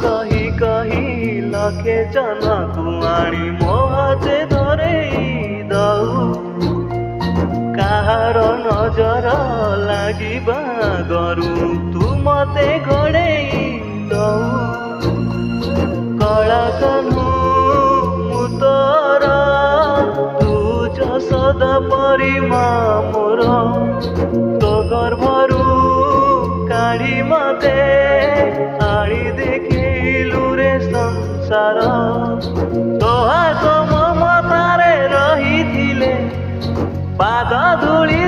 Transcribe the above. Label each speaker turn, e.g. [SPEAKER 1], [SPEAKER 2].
[SPEAKER 1] कही कही लखे जना कुआणी मोहजे धरे दऊ काहार नजर लागिबा गरु तू मते घोड़े दऊ कला कान्हू मुतर तू सदा परिमा मोर तो गर्भरू काढ़ी मते आनी देखिलु रे संसार तो हाथ ममतारे रही पाद धूली